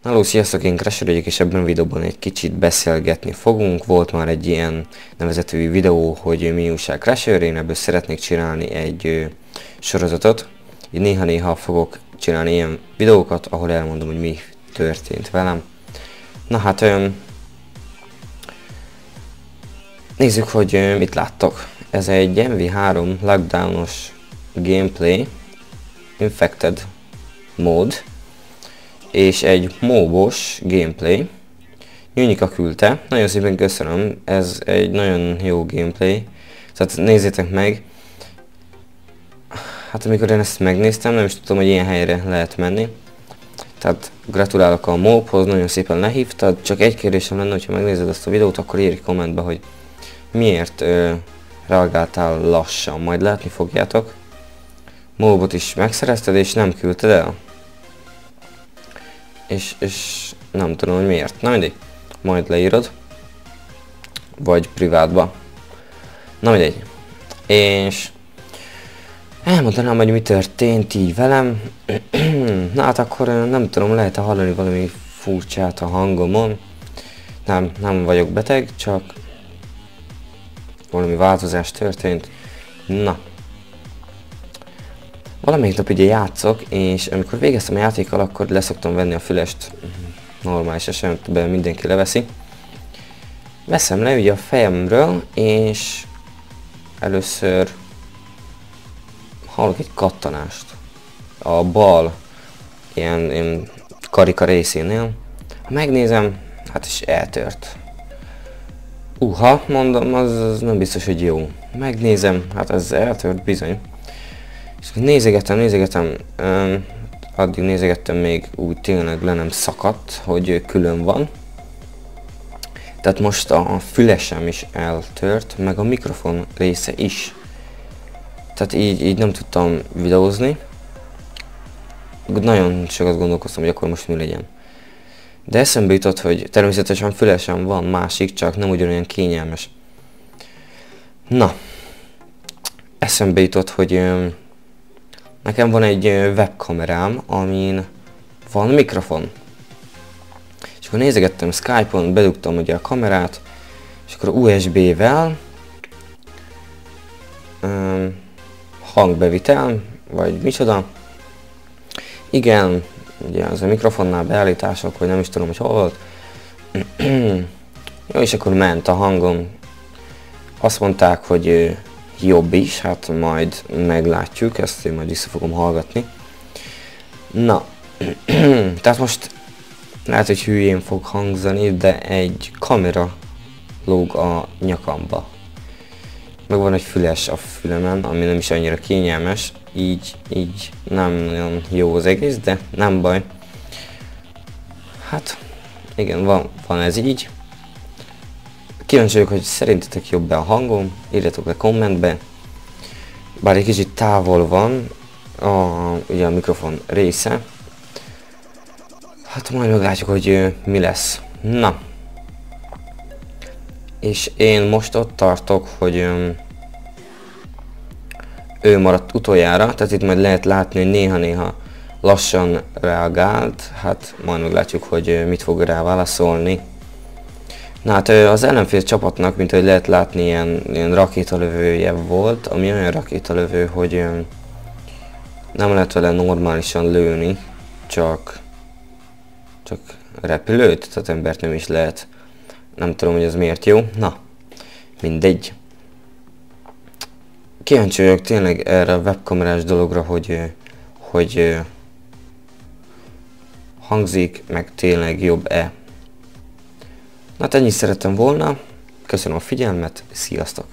Hello, sziasztok, én Crusher vagyok, és ebben a videóban egy kicsit beszélgetni fogunk. Volt már egy ilyen nevezetű videó, hogy mi újság Crusher, én ebből szeretnék csinálni egy sorozatot. Így néha-néha fogok csinálni ilyen videókat, ahol elmondom, hogy mi történt velem. Na hát, nézzük, hogy mit láttok. Ez egy MV3 lockdownos gameplay, infected mód, és egy móbos gameplay. Nyújnika küldte, nagyon szépen köszönöm, ez egy nagyon jó gameplay, tehát nézzétek meg. Hát amikor én ezt megnéztem, nem is tudtam, hogy ilyen helyre lehet menni. Tehát gratulálok a móbhoz, nagyon szépen lehívtad, csak egy kérdésem lenne, hogyha megnézed ezt a videót, akkor írj kommentbe, hogy miért reagáltál lassan, majd látni fogjátok. Móbot is megszerezted és nem küldted el. És nem tudom, hogy miért. Na mindegy, majd leírod. Vagy privátba. Na mindegy. És elmondanám, hogy mi történt így velem. Na hát akkor nem tudom, lehet-e hallani valami furcsát a hangomon. Nem vagyok beteg, csak valami változás történt. Na. Valamelyik nap ugye játszok, és amikor végeztem a játékkal, akkor leszoktam venni a fülest. Normális esetben mindenki leveszi. Veszem le ugye a fejemről, és először hallok egy kattanást. A bal ilyen karika részénél. Ha megnézem, hát is eltört. Mondom, az nem biztos, hogy jó. Megnézem, hát ez eltört bizony. És nézegetem, addig nézegettem, még úgy tényleg le nem szakadt, hogy külön van. Tehát most a fülesem is eltört, meg a mikrofon része is. Tehát így nem tudtam videózni. Nagyon sokat gondolkoztam, hogy akkor most mi legyen. De eszembe jutott, hogy természetesen fülesem van másik, csak nem ugyanolyan kényelmes. Na, eszembe jutott, hogy nekem van egy webkamerám, amin van mikrofon. És akkor nézegettem Skype-on, bedugtam ugye a kamerát, és akkor USB-vel hangbevitel, vagy micsoda. Igen, ugye az a mikrofonnál beállítások, vagy nem is tudom, hogy hol volt. Jó, és akkor ment a hangom. Azt mondták, hogy jobb is, hát majd meglátjuk, ezt én majd vissza fogom hallgatni. Na, tehát most lehet, hogy hülyén fog hangzani, de egy kamera lóg a nyakamba. Meg van egy füles a fülemen, ami nem is annyira kényelmes, így nem nagyon jó az egész, de nem baj. Hát, igen, van ez így. Kíváncsi vagyok, hogy szerintetek jobb-e a hangom, írjatok le kommentbe. Bár egy kicsit távol van ugye a mikrofon része. Hát majd meglátjuk, hogy mi lesz. Na. És én most ott tartok, hogy ő maradt utoljára, tehát itt majd lehet látni, hogy néha-néha lassan reagált. Hát majd meglátjuk, hogy mit fog rá válaszolni. Na hát az ellenfél csapatnak, mint ahogy lehet látni, ilyen rakétalövője volt, ami olyan rakétalövő, hogy nem lehet vele normálisan lőni, csak repülőt, tehát embert nem is lehet. Nem tudom, hogy ez miért jó. Na, mindegy. Kíváncsi vagyok tényleg erre a webkamerás dologra, hogy hangzik, meg tényleg jobb-e. Na hát ennyit szerettem volna, köszönöm a figyelmet, sziasztok!